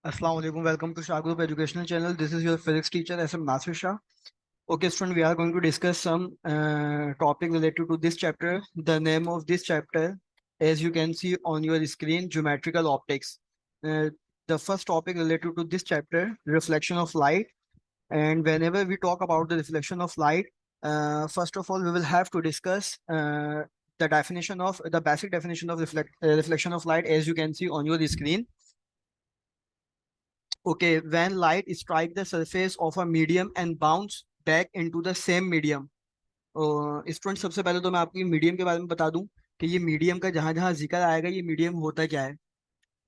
Assalamu alaikum. Welcome to Shah Group Educational Channel. This is your physics teacher SM Nasir Shah. Okay, student, we are going to discuss some topic related to this chapter. The name of this chapter, as you can see on your screen, geometrical optics. Uh, the first topic related to this chapter, reflection of light. And whenever we talk about the reflection of light, first of all, we will have to discuss the basic definition of reflection of light, as you can see on your screen. Okay, when light strike the surface of a medium and bounce back into the same medium. Student, सबसे पहले तो मैं आपको medium के बारे में बता दूं कि ये मीडियम का जहां जहां जिक्र आएगा ये मीडियम होता क्या है।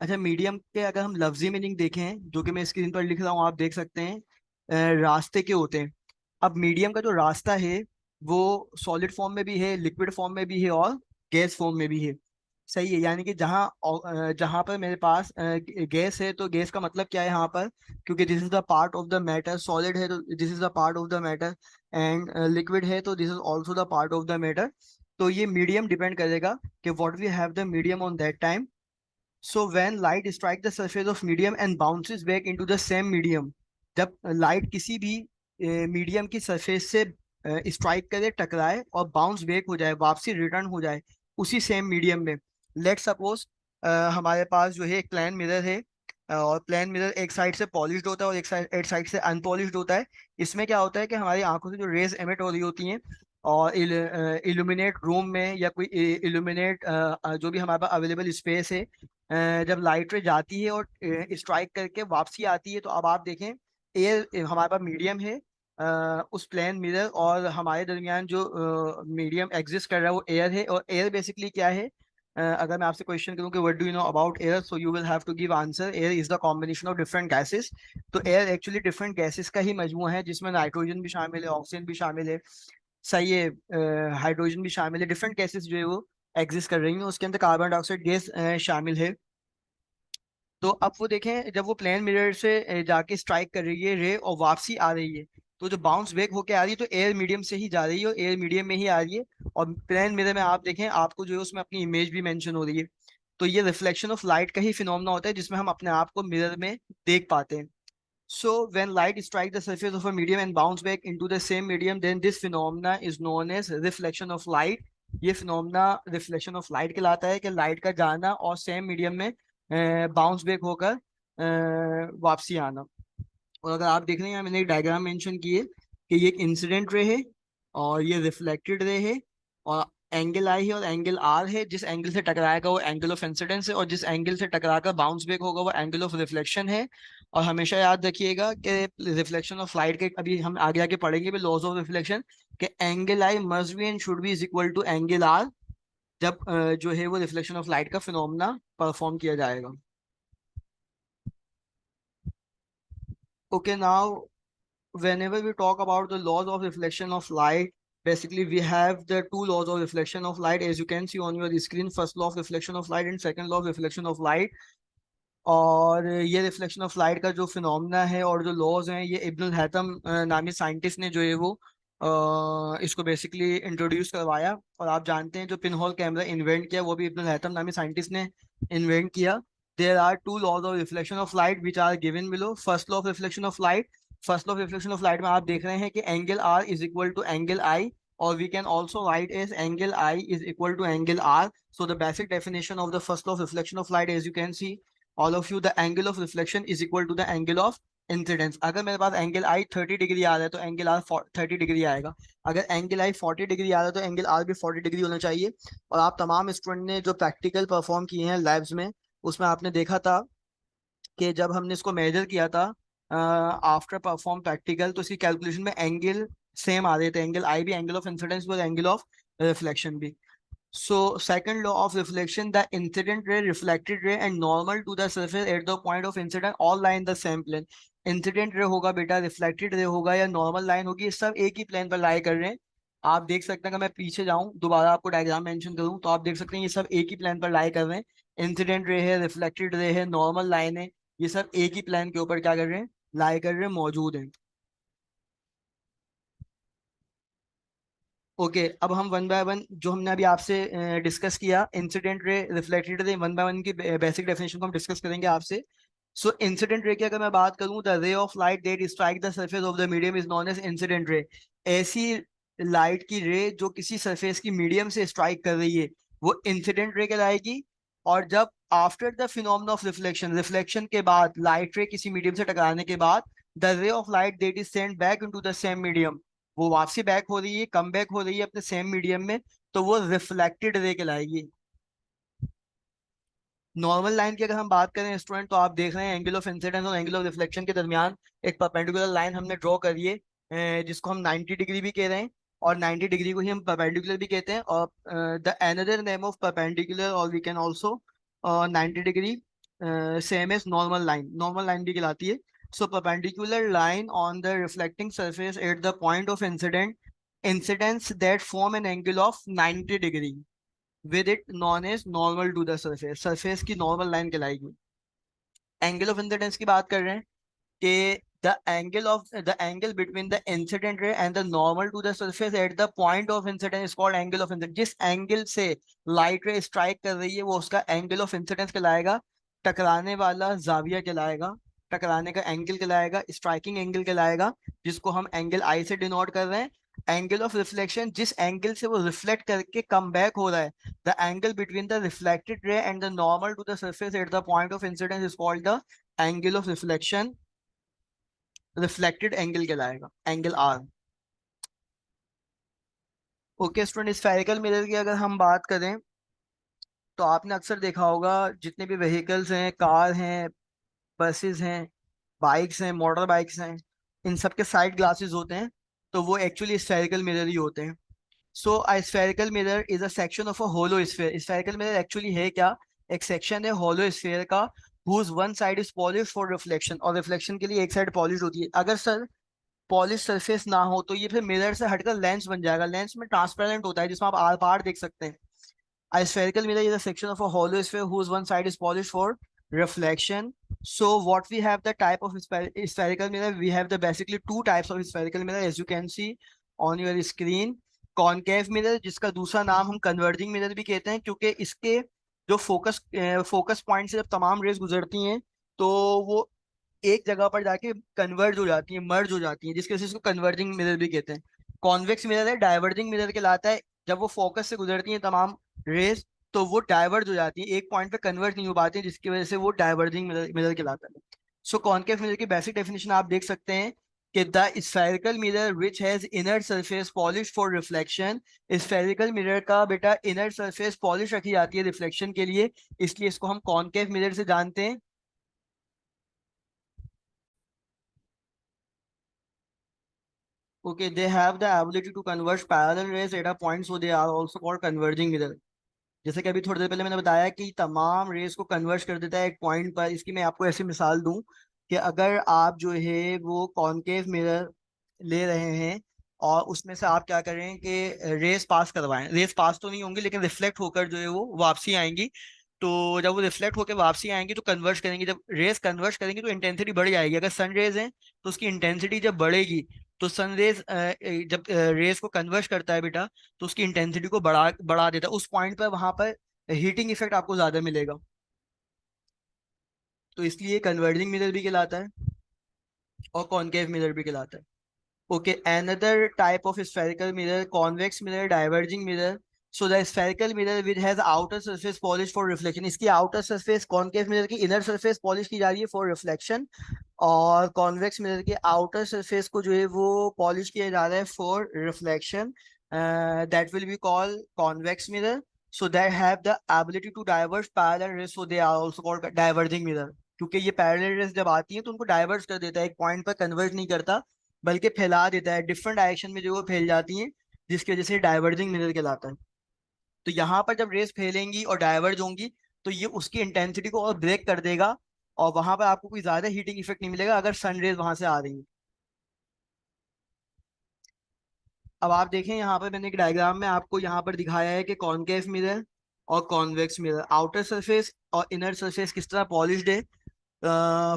अच्छा, मीडियम के अगर हम लफ्जी मीनिंग देखें, जो कि मैं स्क्रीन पर लिख रहा हूँ, आप देख सकते हैं। रास्ते के होते हैं। अब मीडियम का जो रास्ता है वो सॉलिड फॉर्म में भी है, लिक्विड फॉर्म में भी है और गैस फॉर्म में भी है। सही है, यानी कि जहाँ पर मेरे पास गैस है तो गैस का मतलब क्या है यहाँ पर, क्योंकि this is the part of the matter. Solid है तो this is the part of the matter, and liquid है तो this is also the part of the matter. तो ये मीडियम डिपेंड करेगा कि what we have the medium on that time. So when light strike the surface of medium and bounces back into the same medium, जब light किसी भी medium की surface से strike करे, टकराए और बाउंस बैक हो जाए, वापसी रिटर्न हो जाए उसी सेम मीडियम में। लेट सपोज हमारे पास जो है एक प्लेन मिरर है, और प्लेन मिरर एक साइड से पॉलिश्ड होता है और एक साइड से अनपॉलिश्ड होता है। इसमें क्या होता है कि हमारी आंखों से जो रेज एमिट हो रही होती हैं और इल्यूमिनेट रूम में या कोई इल्यूमिनेट जो भी हमारे पास अवेलेबल स्पेस है, जब लाइट रे जाती है और स्ट्राइक करके वापसी आती है, तो अब आप देखें एयर हमारे पास मीडियम है, उस प्लेन मिरर और हमारे दरमियान जो मीडियम एग्जिस्ट कर रहा है वो एयर है। और एयर बेसिकली क्या है? अगर मैं आपसे क्वेश्चन करूं कि what do you know about air, so you will have to give answer air is the combination of different gases. तो एयर एक्चुअली डिफरेंट गैसेस का ही मजमूआ है, जिसमें नाइट्रोजन भी शामिल है, ऑक्सीजन भी शामिल है, सही है, हाइड्रोजन भी शामिल है। डिफरेंट गैसेस जो है वो एग्जिस्ट कर रही हैं, उसके अंदर कार्बन डाइऑक्साइड गैस शामिल है। तो अब वो देखें, जब वो प्लेन मिरर से जाके स्ट्राइक कर रही है रे और वापसी आ रही है, तो जो बाउंस बैक होके आ रही है तो एयर मीडियम से ही जा रही है और एयर मीडियम में ही आ रही है। और प्लेन मिरर में आप देखें, आपको जो है उसमें अपनी इमेज भी मेंशन हो रही है। तो ये रिफ्लेक्शन ऑफ लाइट का ही फिनोमेना होता है, जिसमें हम अपने आप को मिरर में देख पाते हैं। So when light strikes the surface of a medium and bounce back into the same medium, then this phenomena is known as reflection of light. ये फिनोमेना रिफ्लेक्शन ऑफ लाइट कहलाता है कि लाइट का जाना और सेम मीडियम में bounce back होकर वापसी आना। और अगर आप देख रहे हैं, मैंने एक डायग्राम मेंशन की है कि ये एक इंसिडेंट रे है और ये रिफ्लेक्टेड रे है, और एंगल आई है और एंगल आर है। जिस एंगल से टकराएगा वो एंगल ऑफ इंसिडेंस है, और जिस एंगल से टकराकर बाउंस बैक होगा वो एंगल ऑफ रिफ्लेक्शन है। और हमेशा याद रखिएगा कि रिफ्लेक्शन ऑफ लाइट के अभी हम आगे आगे पढ़ेंगे भी लॉज ऑफ रिफ्लेक्शन, कि angle I must be and should be is equal to angle R, जब जो है वो रिफ्लेक्शन ऑफ लाइट का फिनोमेना परफॉर्म किया जाएगा। Okay, now whenever we talk about the laws of reflection of light, basically we have the two laws of reflection of light, as you can see on your screen. First law of reflection of light and second law of reflection of light. और ये reflection of light का जो phenomena है और जो laws हैं, ये Ibnul Haitham नामी साइंटिस्ट ने जो है वो इसको बेसिकली इंट्रोड्यूस करवाया। और आप जानते हैं जो पिन होल कैमरा इन्वेंट किया वो भी इब्नुल हैतम नामी साइंटिस्ट ने इन्वेंट किया। There are two laws of reflection of light which are given below. First law of reflection of light, first law of reflection of light में आप देख रहे हैं कि angle R is equal to angle I, or we can also write as angle I is equal to angle R. So the basic definition of the first law of reflection of light, as you can see all of you, the angle of reflection is equal to the angle of incidence. अगर मेरे पास angle आई 30 degree आ रहा है तो angle are 30 degree आएगा। अगर angle आई 40 degree आ रहा है तो एंगल आर भी 40 डिग्री होना चाहिए। और आप तमाम स्टूडेंट ने जो प्रैक्टिकल परफॉर्म किए हैं लैब्स में, उसमें आपने देखा था कि जब हमने इसको मेजर किया था आफ्टर परफॉर्म प्रैक्टिकल, तो इसकी कैलकुलेशन में एंगल सेम आ रहे थे, एंगल आई भी, एंगल ऑफ इंसिडेंस भी और एंगल ऑफ रिफ्लेक्शन भी। So second law of reflection, the incident ray, reflected ray and normal to the surface at the point of incident all lie in the same plane. Incident ray होगा बेटा, reflected ray होगा या normal line होगी, ये सब एक ही plane पर लाई कर रहे हैं। आप देख सकते हैं, अगर मैं पीछे जाऊं दोबारा आपको डायग्राम मेंशन करूं तो आप देख सकते हैं ये सब एक ही प्लेन पर लाई कर रहे हैं। इंसिडेंट रे है, रिफ्लेक्टेड रे है, नॉर्मल लाइन है, ये सब एक ही प्लेन के ऊपर क्या कर रहे हैं, लाई कर रहे हैं, मौजूद हैं। ओके, अब हम वन बाय वन जो हमने अभी आपसे डिस्कस किया, incident ray, reflected ray, one by one की बेसिक डेफिनेशन को हम डिस्कस करेंगे आपसे। सो इंसिडेंट रे की अगर मैं बात करूं, the ray of light that strike the surface of the medium is known as incident ray. ऐसी लाइट की रे जो किसी सरफेस की मीडियम से स्ट्राइक कर रही है वो इंसिडेंट रे कहलाएगी। और जब after the phenomena of reflection, reflection के बाद लाइट रे किसी मीडियम से टकराने के बाद, the ray of light that is sent back into the same medium, वो वापसी बैक हो रही है, कम बैक हो रही है अपने सेम मीडियम में, तो वो रिफ्लेक्टेड रे कहलाएगी। नॉर्मल लाइन की अगर हम बात करें स्टूडेंट, तो आप देख रहे हैं एंगल ऑफ इंसिडेंस और एंगल ऑफ रिफ्लेक्शन के दरमियान एक परपेंडिकुलर लाइन हमने ड्रॉ करी है, जिसको हम 90 डिग्री भी कह रहे हैं, और 90 डिग्री को ही हम परपेंडिकुलर भी कहते हैं। और the another name of perpendicular और we can also 90 degree same as normal line, normal line भी कहलाती है। So perpendicular line on the reflecting surface at the point of incident incidence that form an angle of 90 degree with it known as normal to the surface, surface की normal line कहलाएगी। Angle of incidence की बात कर रहे हैं कि the angle between the incident ray and the normal to the surface at the point of incidence is called angle of incidence. जिस angle से लाइट रे स्ट्राइक कर रही है वो उसका एंगल ऑफ इंसिडेंस कहलाएगा। टकराने वाला जाविया कहलाएगा, टकराने का एंगल कहलाएगा, स्ट्राइकिंग एंगल कहलाएगा, जिसको हम एंगल आई से डिनोट कर रहे हैं। एंगल ऑफ रिफ्लेक्शन, जिस एंगल से वो रिफ्लेक्ट करके कम बैक हो रहा है, the angle between the reflected ray and the normal to the surface at the point of incidence is called the angle of reflection, reflected angle कहलाएगा, angle R. Okay student, spherical mirror की अगर हम बात करें तो आपने अक्सर देखा होगा जितने भी व्हीकल्स हैं, कार हैं, बसेस हैं, बाइक्स हैं, मोटर बाइक्स हैं, इन सब के साइड ग्लासेस होते हैं, तो वो एक्चुअली स्फेरिकल मिरर ही होते हैं। So a spherical mirror is a section of a hollow sphere. Spherical mirror actually है क्या? एक सेक्शन है होलो स्फीयर का, whose one side is polished for reflection, और रिफ्लेक्शन के लिए एक साइड पॉलिश होती है। अगर सर पॉलिश सरफेस ना हो तो ये फिर मिरर से हटकर लेंस बन जाएगा, लेंस में ट्रांसपेरेंट होता है जिसमें आप आर पार देख सकते हैं। A spherical mirror is a section of a hollow sphere whose one side is polished for reflection. So what we have the type of spherical mirror, we have the basically two types of spherical mirror as you can see on your screen. Concave mirror, जिसका दूसरा नाम हम converging mirror भी कहते हैं, क्योंकि इसके जो फोकस पॉइंट से जब तमाम रेस गुजरती हैं तो वो एक जगह पर जाके कन्वर्ज हो जाती है, मर्ज हो जाती है, जिसकी वजह से इसको कन्वर्जिंग मिरर भी कहते हैं। कॉन्वेक्स मिरर है, डाइवर्जिंग मिरर कहलाता है। जब वो फोकस से गुजरती हैं तमाम रेस तो वो डाइवर्ज हो जाती है, एक पॉइंट पे कन्वर्ज नहीं हो पाती, जिसकी वजह से वो डाइवर्जिंग मिरर कहलाता है। सो कॉन्केव मिरर की बेसिक डेफिनेशन आप देख सकते हैं कि the spherical mirror which has inner surface polish for reflection. Spherical mirror का बेटा इनर सरफेस पॉलिश रखी जाती है रिफ्लेक्शन के लिए, इसलिए इसको हम कॉन्केव मिरर से जानते हैं। Okay, they have the ability to converge parallel rays at a point, so they are also called converging mirror। जैसे कि अभी थोड़ी देर पहले मैंने बताया कि तमाम रेस को कन्वर्ज कर देता है एक पॉइंट पर। इसकी मैं आपको ऐसी मिसाल दूं कि अगर आप जो है वो कॉनकेव मिरर ले रहे हैं और उसमें से आप क्या करें कि रेस पास करवाएं, रेस पास तो नहीं होंगी लेकिन रिफ्लेक्ट होकर जो है वो वापसी आएंगी। तो जब वो रिफ्लेक्ट होकर वापसी आएंगी तो कन्वर्ज करेंगे, जब रेस कन्वर्ज करेंगे तो इंटेंसिटी बढ़ जाएगी। अगर सन रेज है तो उसकी इंटेंसिटी जब बढ़ेगी, तो सन रेज जब रेस को कन्वर्ज करता है बेटा तो उसकी इंटेंसिटी को बढ़ा बढ़ा देता है उस पॉइंट पर, वहां पर हीटिंग इफेक्ट आपको ज्यादा मिलेगा, तो इसलिए कन्वर्जिंग मिरर भी कहलाता है और कॉनकेव मिरर भी कहलाता है। Okay, another type of spherical mirror, convex mirror, diverging mirror. So the spherical mirror which has outer surface polished for reflection, इसकी outer surface concave mirror की inner surface polish की जा रही है for reflection, और convex mirror के outer surface को जो है वो polish किया जा रहा है for reflection। That will be called convex mirror. So they have the ability to diverge parallel rays, so they are also called diverging mirror। क्योंकि ये पैरेलल रेस जब आती है तो उनको डाइवर्ज कर देता है, एक पॉइंट पर कन्वर्ज नहीं करता बल्कि फैला देता है, डिफरेंट डायरेक्शन में जो वो फैल जाती हैं, जिसकी वजह से डाइवर्जिंग मिरर कहलाता है। तो यहाँ पर जब रेस फैलेंगी और डाइवर्ज होंगी तो ये उसकी इंटेंसिटी को और ब्रेक कर देगा, और वहां पर आपको कोई ज्यादा हीटिंग इफेक्ट नहीं मिलेगा अगर सन रेज वहां से आ रही है। अब आप देखें यहाँ पर मैंने एक डायग्राम में आपको यहाँ पर दिखाया है कि कॉनकेव मिरर और कॉन्वेक्स मिरर, आउटर सरफेस और इनर सरफेस किस तरह पॉलिश्ड है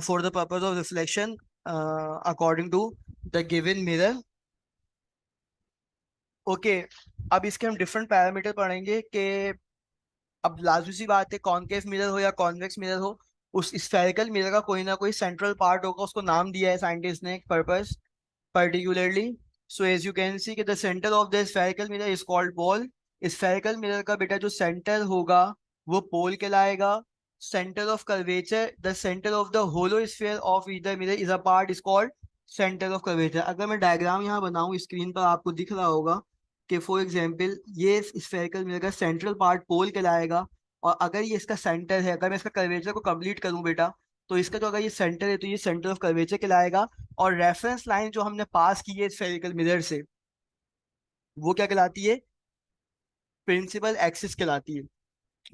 for the purpose of reflection according to the given mirror. Okay, अब इसके हम डिफरेंट पैरामीटर पढ़ेंगे कि अब लाजमी सी बात है कॉनकेव मिरर हो या कॉन्वेक्स मिरर हो, उस स्फेरिकल मिरर का कोई ना कोई सेंट्रल पार्ट होगा, उसको नाम दिया है साइंटिस्ट ने purpose particularly. So as you can see कि the center of the spherical mirror is called pole. spherical mirror का बेटा जो center होगा वो pole कहलाएगा. Center of curvature, the center of the hollow sphere of either mirror is a part is called center of curvature. अगर मैं diagram यहाँ बनाऊँ स्क्रीन पर आपको दिख रहा होगा कि फॉर एग्जाम्पल ये spherical mirror का सेंट्रल पार्ट पोल कहलाएगा. और अगर ये इसका सेंटर है, अगर मैं इसका कर्वेचर को कंप्लीट करूं बेटा, तो इसका जो अगर ये सेंटर है तो ये सेंटर ऑफ कर्वेचर कहलाएगा. और रेफरेंस लाइन जो हमने पास की है स्फेरिकल मिरर से, वो क्या कहलाती है? प्रिंसिपल एक्सिस कहलाती है.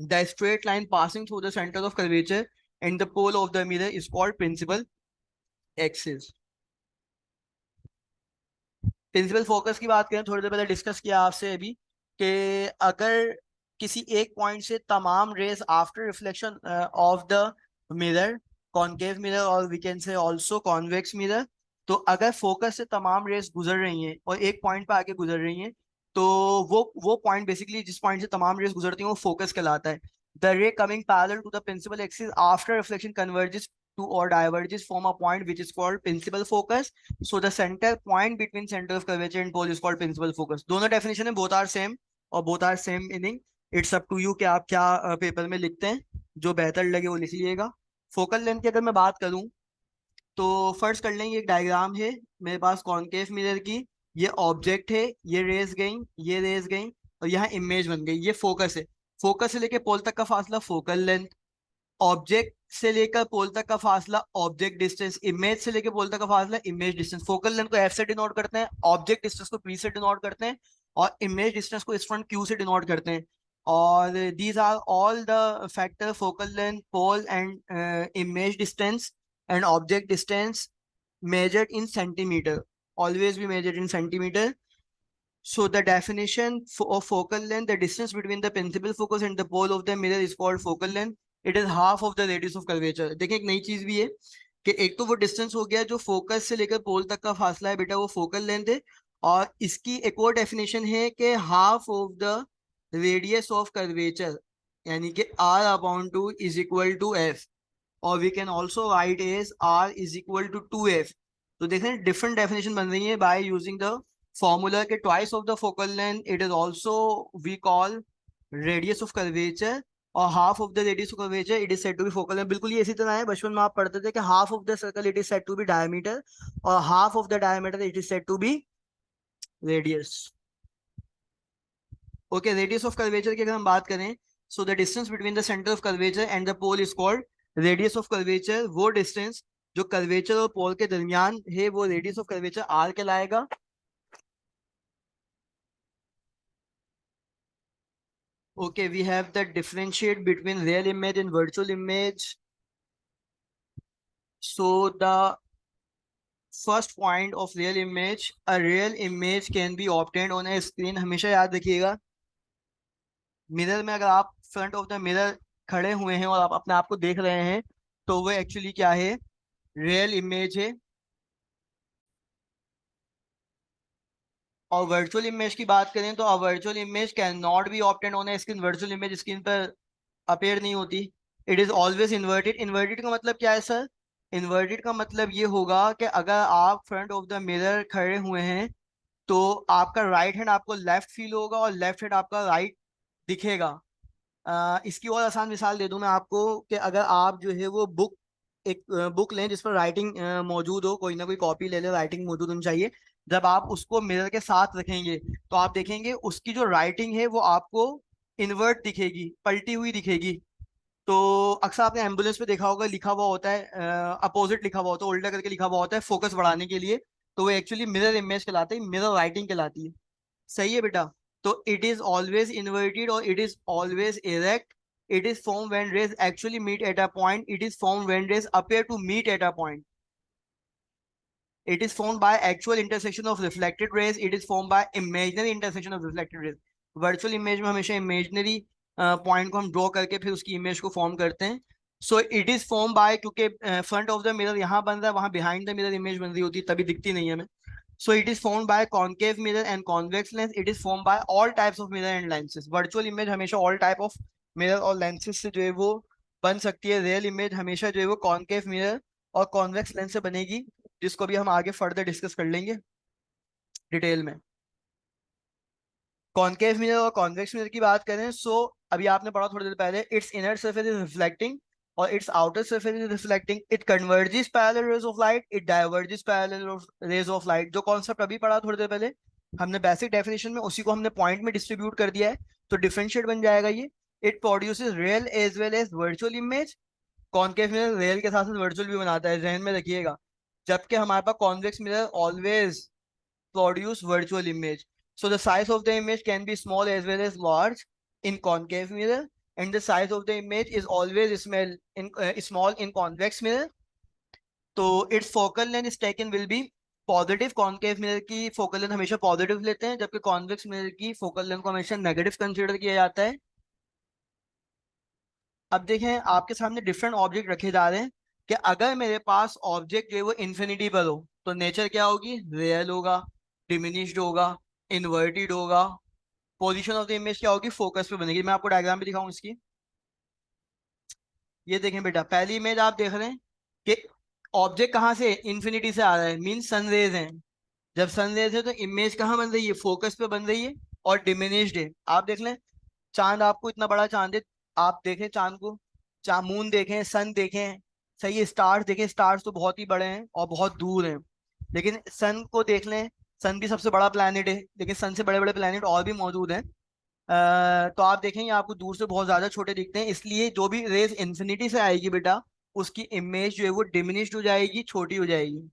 The straight line passing through the centre of curvature and the pole of the mirror is called principal axis. Principal focus की बात करें, थोड़ी देर पहले डिस्कस किया आपसे अभी कि अगर किसी एक पॉइंट से तमाम rays after reflection of the mirror, concave mirror और we can say also convex mirror, तो अगर फोकस से तमाम रेज गुजर रही हैं और एक पॉइंट पर आके गुजर रही हैं, तो वो पॉइंट बेसिकली जिस पॉइंट से तमाम रेज गुजरती हैं वो फोकस कहलाता है. The ray coming parallel to the principal axis after reflection converges to or diverges from a point which is called principal focus. So the center point between center of curvature and pole is called principal focus. दोनों definition है, both are same और both are same meaning. It's up to you कि आप क्या paper में लिखते हैं, जो बेहतर लगे वो लिख लीजिएगा. फोकल लेंथ की अगर मैं बात करूं तो फर्स्ट कर लेंगे, एक डायग्राम है मेरे पास कॉनकेव मिरर की. ये ऑब्जेक्ट है, ये रेज गई, ये रेज गई और यहाँ इमेज बन गई. ये फोकस है. फोकस से लेके पोल तक का फासला फोकल लेंथ. ऑब्जेक्ट से लेकर पोल तक का फासला ऑब्जेक्ट डिस्टेंस. इमेज से लेकर पोल तक का फासला इमेज डिस्टेंस. फोकल लेंथ को एफ से डिनोट करते हैं, ऑब्जेक्ट डिस्टेंस को पी से डिनोट करते हैं और इमेज डिस्टेंस को इस फ्रंट क्यू से डिनोट करते हैं. और these are all the factor focal length, pole and image distance and object distance measured in centimeter, always be measured in centimeter. So the definition of focal length, the distance between the principal focus and the pole of the mirror is called focal length. It is half of the radius of curvature. देखिए एक नई चीज भी है कि एक तो वो डिस्टेंस हो गया जो फोकस से लेकर पोल तक का फासला है बेटा, वो फोकल लेंथ है. और इसकी एक और डेफिनेशन है कि half of the radius of curvature, यानी कि r upon 2 is equal to f. और we can also write as r is equal to 2f. तो देखें डिफरेंट डेफिनेशन बन रही है बाय यूजिंग द फॉर्मूला के twice of the focal length it is also we call radius of curvature और half of the radius of curvature it is said to be focal length. बिल्कुल ये इसी तरह है, बचपन में आप पढ़ते थे कि half of the circle it is said to be diameter और half of the diameter it is said to be radius. Okay, radius of curvature की अगर हम बात करें, so the distance between the centre of curvature and the pole is called radius of curvature. वो distance जो curvature और pole के दरमियान है वो रेडियस ऑफ कर्वेचर आर कहलाएगा. Okay, we have the differentiate between real image and virtual image. So the first point of real image, a real image can be obtained on a screen. हमेशा याद रखिएगा, mirror में अगर आप front of the mirror खड़े हुए हैं और आप अपने आप को देख रहे हैं तो वो एक्चुअली क्या है? रियल इमेज है. और वर्चुअल इमेज की बात करें तो virtual image can not be obtain on A screen. Virtual image screen पर अपेयर नहीं होती. It is always inverted. Inverted का मतलब क्या है सर? इन्वर्टेड का मतलब ये होगा कि अगर आप फ्रंट ऑफ द मिरर खड़े हुए हैं तो आपका राइट हैंड आपको लेफ्ट फील होगा और लेफ्ट हैंड आपका राइट दिखेगा. इसकी और आसान मिसाल दे दूं मैं आपको कि अगर आप जो है वो बुक, एक बुक लें जिस पर राइटिंग मौजूद हो, कोई ना कोई कॉपी ले ले, राइटिंग मौजूद होनी चाहिए. जब आप उसको मिरर के साथ रखेंगे तो आप देखेंगे उसकी जो राइटिंग है वो आपको इन्वर्ट दिखेगी, पलटी हुई दिखेगी. तो अक्सर आपने एम्बुलेंस पे देखा होगा, लिखा हुआ होता है अपोजिट, लिखा हुआ होता है, उल्टा करके लिखा हुआ होता है फोकस बढ़ाने के लिए. तो वो एक्चुअली मिरर इमेज कहलाते हैं, मिरर राइटिंग कहलाती है. सही है बेटा. तो इट इज ऑलवेज इन्वर्टेड और it is always erect. It is form when rays actually meet at a point. It is form when rays appear to meet at a point. It is formed by actual intersection of reflected rays. It is formed by imaginary intersection of reflected rays. Virtual image में हमेशा imaginary point को हम draw करके फिर उसकी image को form करते हैं. So it is form by, क्योंकि फ्रंट ऑफ द मिरर यहाँ बन रहा है, वहां बिहाइंड द मिरर इमेज बन रही होती है, तभी दिखती नहीं है हमें. So it is formed by concave mirror and convex lens. It is formed by all types of mirror and lenses. Virtual image हमेशा all type of mirror और lenses से जो है वो बन सकती है। रियल इमेज हमेशा जो है वो कॉनकेव मिरर और कॉन्वेक्स लेंस से बनेगी, जिसको भी हम आगे फर्दर डिस्कस कर लेंगे डिटेल में। कॉनकेव मिरर और कॉन्वेक्स मिरर की बात करें, सो अभी आपने पढ़ा थोड़ी देर पहले, its inner surface is reflecting और its outer surface is reflecting, it converges parallel rays of light, it diverges parallel rays of light. जो कॉन्सेप्ट अभी पढ़ा थोड़ी देर पहले हमने बेसिक डेफिनेशन में, उसी को हमने पॉइंट में डिस्ट्रीब्यूट कर दिया है, तो डिफरेंशिएट बन जाएगा ये। It produces real as well as virtual image. Concave mirror real के साथ साथ वर्चुअल भी बनाता है, जहन में रखिएगा। जबकि हमारे पास convex mirror always produce virtual image. So the size of the image can be small as well as large in concave mirror, and the size of the image is always small in convex mirror. तो its focal length is taken will be positive. Concave mirror की focal length हमेशा positive लेते हैं, जबकि convex mirror की focal length को हमेशा negative consider किया जाता है। अब देखें, आपके सामने डिफरेंट ऑब्जेक्ट रखे जा रहे हैं कि अगर मेरे पास ऑब्जेक्ट जो है वो इन्फिनिटी पर हो तो नेचर क्या होगी, रियल होगा, डिमिनिश्ड होगा, इन्वर्टेड होगा। पोजीशन ऑफ द इमेज क्या होगी, फोकस पे बनेगी। मैं आपको डायग्राम भी दिखाऊं इसकी। ये देखें बेटा, पहली इमेज आप देख रहे हैं कि ऑब्जेक्ट कहाँ से, इन्फिनिटी से आ रहा है, मीन सन रेज है। जब सन रेज है तो इमेज कहाँ बन रही है, फोकस पे बन रही है और डिमिनिश्ड है। आप देख लें, चांद, आपको इतना बड़ा चांद है, आप देखें चांद को, मून देखें, सन देखें, सही है, स्टार्स देखें, स्टार्स तो बहुत ही बड़े हैं और बहुत दूर हैं। लेकिन सन को देख लें, सन भी सबसे बड़ा प्लैनेट है, लेकिन सन से बड़े बड़े प्लैनेट और भी मौजूद हैं। तो आप देखेंगे आपको दूर से बहुत ज्यादा छोटे दिखते हैं, इसलिए जो भी रेस इन्फिनिटी से आएगी बेटा, उसकी इमेज जो है वो डिमिनिश्ड हो जाएगी, छोटी हो जाएगी।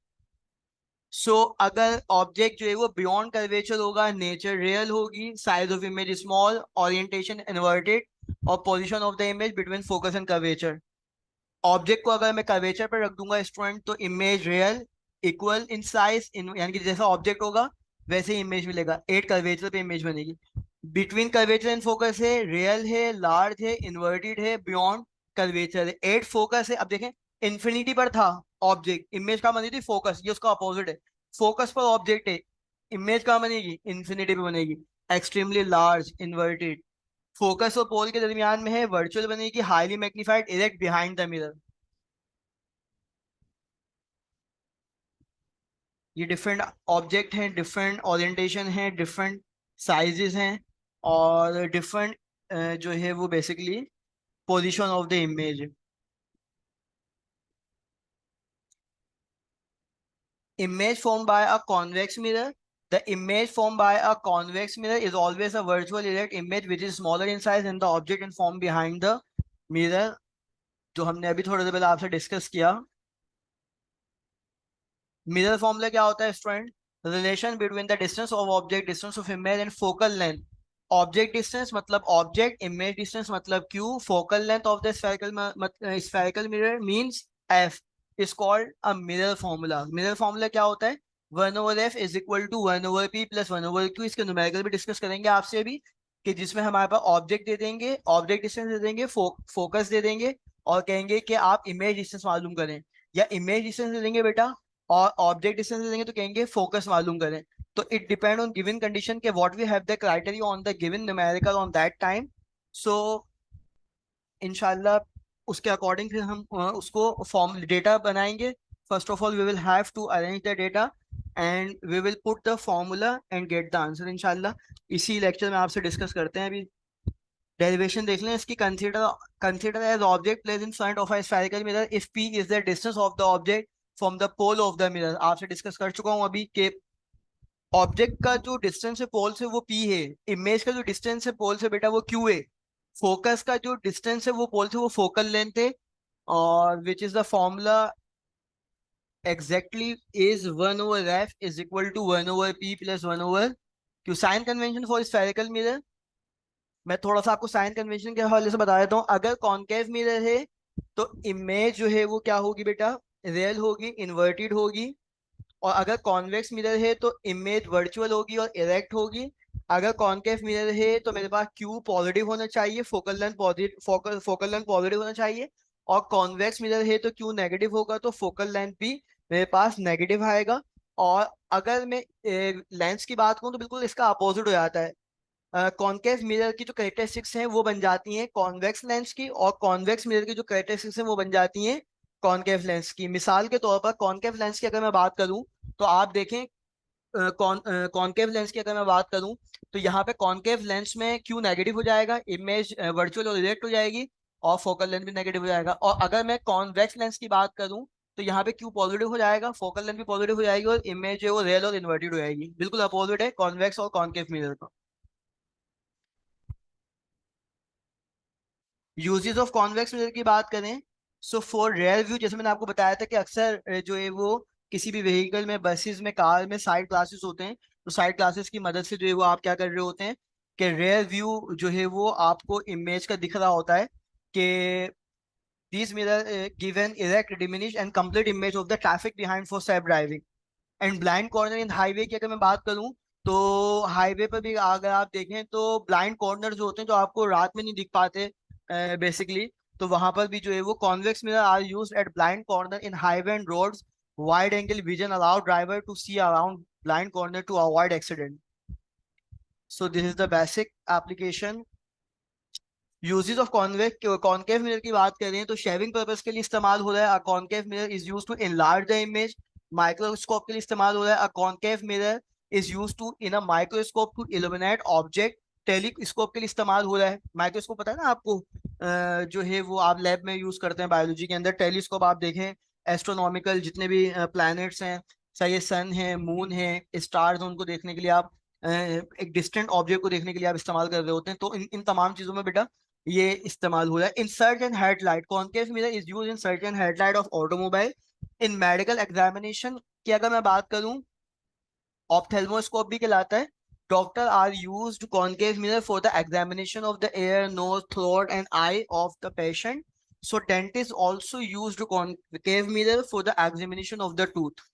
अगर ऑब्जेक्ट जो है वो बियॉन्ड कर्वेचर होगा, नेचर रियल होगी, size of image small, orientation inverted और position of the image between focus and curvature. Object को अगर मैं कर्वेचर पर रख दूंगा स्टूडेंट, तो image real, equal in size, यानी कि जैसा ऑब्जेक्ट होगा वैसे इमेज मिलेगा, 8 कर्वेचर पे इमेज बनेगी। बिटवीन कर्वेचर एंड फोकस है, रियल है, लार्ज है, इन्वर्टेड है, बियॉन्ड कर्वेचर है, 8 फोकस है। अब देखें, इन्फिनिटी पर था ऑब्जेक्ट, इमेज कहाँ बनी थी, फोकस, ये उसका अपोजिट है। फोकस पर ऑब्जेक्ट है, इमेज कहाँ बनेगी, इन्फिनिटी पे बनेगी, एक्सट्रीमली लार्ज, इन्वर्टेड। फोकस और पोल के दरमियान में है, वर्चुअल बनेगी, highly magnified, erect behind the mirror. ये डिफरेंट ऑब्जेक्ट हैं, डिफरेंट ओरिएंटेशन है, डिफरेंट साइजेस हैं और डिफरेंट जो है वो basically position of the image. Image formed by a convex mirror. The image formed by a convex mirror is always a virtual erect image which is smaller in size than the object and formed behind the mirror, जो हमने अभी थोड़ी देर पहले आपसे discuss किया। Mirror formula क्या होता है student, relation between the distance of object, distance of image and focal length. Object distance मतलब ऑब्जेक्ट, इमेज डिस्टेंस मतलब Q, focal length of the spherical mirror means F, is called a mirror formula. Mirror formula क्या होता है, 1/f is equal to 1/p plus 1/q। इसके numerical भी discuss करेंगे आपसे भी, कि जिसमें हमारे पास ऑब्जेक्ट दे देंगे, ऑब्जेक्ट डिस्टेंस दे देंगे, फोकस दे देंगे और कहेंगे कि आप इमेज डिस्टेंस मालूम करें, या इमेज डिस्टेंस दे देंगे बेटा और ऑब्जेक्ट डिस्टेंस दे देंगे तो कहेंगे फोकस मालूम करें। तो it depend on given condition के what we have the criteria on the given numerical on that time. So इंशाल्लाह उसके अकॉर्डिंग फिर हम उसको फॉर्म डेटा बनाएंगे। First of all we will have to arrange the data and we will put the formula and get the answer इंशाल्लाह। इसी lecture में आपसे डिस्कस करते हैं। अभी डेरिवेशन देख लें इसकी। Consider as object place in front of a spherical mirror if p is the distance of the object from the pole of the mirror. आपसे डिस्कस कर चुका हूं अभी कि ऑब्जेक्ट का जो डिस्टेंस है पोल से वो p है, इमेज का जो डिस्टेंस है पोल से बेटा वो q है, फोकस का जो डिस्टेंस है वो पोल से वो फोकल लेंथ है, और which is the formula exactly is 1/f is equal to 1/p plus 1/q। Sign convention for spherical mirror, मैं थोड़ा सा आपको साइन कन्वेंशन के हवाले से बता देता हूँ। अगर कॉनकेव मिरर है तो इमेज जो है वो क्या होगी बेटा, रियल होगी, इन्वर्टेड होगी। और अगर कॉन्वेक्स मिरर है तो इमेज वर्चुअल होगी और इरेक्ट होगी। अगर कॉनकेव मिरर है तो मेरे पास क्यू पॉजिटिव होना चाहिए, focal length positive, focal length positive होना चाहिए। और कॉन्वेक्स मिरर है तो क्यू नेगेटिव होगा, तो फोकल लेंथ भी मेरे पास नेगेटिव आएगा। और अगर मैं लेंस की बात करूँ तो बिल्कुल इसका अपोजिट हो जाता है। कॉनकेव मिरर की जो कैरेक्टरिस्टिक्स हैं वो बन जाती हैं कॉन्वेक्स लेंस की, और कॉन्वेक्स मिरर की जो कैरेक्टरिस्टिक्स हैं वो बन जाती हैं कॉनकेव लेंस की। मिसाल के तौर पर कॉनकेव लेंस की अगर मैं बात करूं तो आप देखें, कॉनकेव लेंस की अगर मैं बात करूं तो यहाँ पे कॉनकेव लेंस में क्यू नेगेटिव हो जाएगा, इमेज वर्चुअल और रिजेक्ट हो जाएगी, और फोकल लेंथ भी नेगेटिव हो जाएगा। और अगर मैं कॉन्वेक्स लेंस की बात करूं तो यहाँ पे क्यू पॉजिटिव हो जाएगा, फोकल लेंथ भी पॉजिटिव हो जाएगी, और इमेज जो है वो रियल और इन्वर्टेड हो जाएगी। बिल्कुल अपोजिट है कॉन्वेक्स और कॉनकेव मिरर का। यूजेस ऑफ कॉन्वेक्स मिरर की बात करें, सो फॉर रेयर व्यू, जैसे मैंने आपको बताया था कि अक्सर जो है वो किसी भी व्हीकल में, बसेस में, कार में साइड ग्लासेस होते हैं, तो साइड ग्लासेस की मदद से जो है वो आप क्या कर रहे होते हैं कि रेयर व्यू जो है वो आपको इमेज का दिख रहा होता है कि these mirror give an erect, diminished and complete image of the traffic behind for safe driving। And blind corner in highway की अगर मैं बात करूं तो हाईवे पर भी अगर आप देखें तो ब्लाइंड कॉर्नर जो होते हैं जो आपको रात में नहीं दिख पाते बेसिकली, तो वहां पर भी जो है वो convex mirror are used at blind corner in highway and roads. Wide angle vision allow driver to see around blind corner to avoid accident. So this is the basic application. Uses of concave mirror की बात करें तो shaving purpose के लिए इस्तेमाल हो रहा है। Concave mirror is use to enlarge the image. Microscope के लिए इस्तेमाल हो रहा है। Concave mirror is use to in a microscope to illuminate object. Telescope के लिए इस्तेमाल हो रहा है। माइक्रोस्कोप पता है ना आपको, जो है वो आप लैब में यूज करते हैं बायोलॉजी के अंदर। टेलीस्कोप आप देखें, एस्ट्रोनॉमिकल जितने भी प्लैनेट्स हैं, चाहे सन है, मून है, स्टार्स हैं, उनको देखने के लिए आप एक डिस्टेंट ऑब्जेक्ट को देखने के लिए आप इस्तेमाल कर रहे होते हैं। तो इन तमाम चीजों में बेटा ये इस्तेमाल हो रहा है। In certain headlight, concave mirror is use in certain headlight of automobile. In medical examination की अगर मैं बात करूं, ऑप्थेल्मोस्कोप भी कहलाता है। Doctor are used concave mirror for the examination of the air, nose, throat and eye of the patient. So dentist also used concave mirror for the examination of the tooth.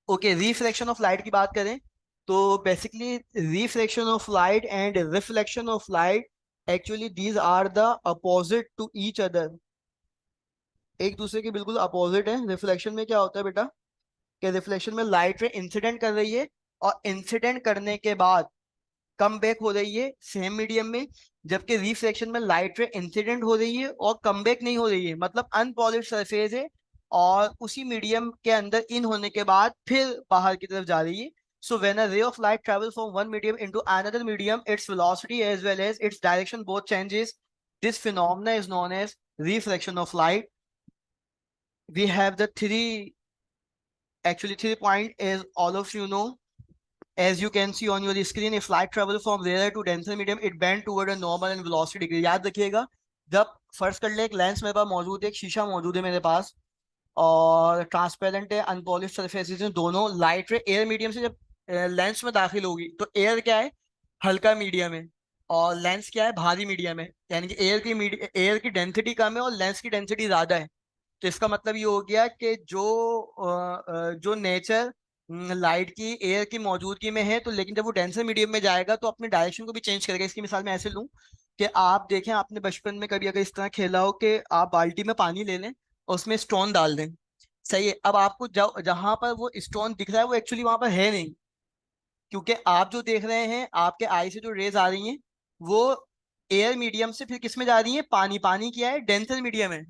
Okay, reflection of light की बात करें तो basically reflection of light and reflection of light, actually these are the opposite to each other. एक दूसरे के बिल्कुल opposite है। Reflection में क्या होता है बेटा कि रिफ्लेक्शन में लाइट रे इंसिडेंट कर रही है, और इंसिडेंट करने के बाद कम बैक हो रही है सेम मीडियम में। जबकि रिफ्लेक्शन में लाइट रे इंसिडेंट हो रही है और कम बैक नहीं हो रही है, मतलब अनपॉलिश सरफेस है, और उसी मीडियम के अंदर इन होने के बाद फिर बाहर की तरफ जा रही है। सो when a ray of light travel from one medium into another medium, its velocity as well as its direction both changes. This phenomena is known as reflection of light. We have the three, actually 3 point, as all of you know. As you can see on your screen, if light travel from rarer to denser medium, it bend toward a normal and velocity degree। याद रखिएगा, जब फर्ज कर ले एक lens मेरे पास मौजूद है, एक शीशा मौजूद है मेरे पास, और ट्रांसपेरेंट है, अनपॉलिश सरफेसेस हैं दोनों, लाइट रे एयर मीडियम से जब लेंस में दाखिल होगी तो एयर क्या है, हल्का मीडियम है, और लेंस क्या है, भारी मीडियम है। यानी कि एयर की डेंसिटी कम है और लेंस की डेंसिटी ज्यादा है। तो इसका मतलब ये हो गया कि जो नेचर लाइट की एयर की मौजूदगी में है, तो लेकिन जब वो डेंसर मीडियम में जाएगा तो अपने डायरेक्शन को भी चेंज करेगा। इसकी मिसाल मैं ऐसे लूं कि आप देखें, आपने बचपन में कभी अगर इस तरह खेला हो कि आप बाल्टी में पानी ले लें और उसमें स्टोन डाल दें, सही है। अब आपको जहां पर वो स्टोन दिख रहा है वो एक्चुअली वहां पर है नहीं, क्योंकि आप जो देख रहे हैं, आपके आई से जो रेज आ रही हैं वो एयर मीडियम से फिर किस में जा रही है, पानी। पानी क्या है, डेंसर मीडियम है।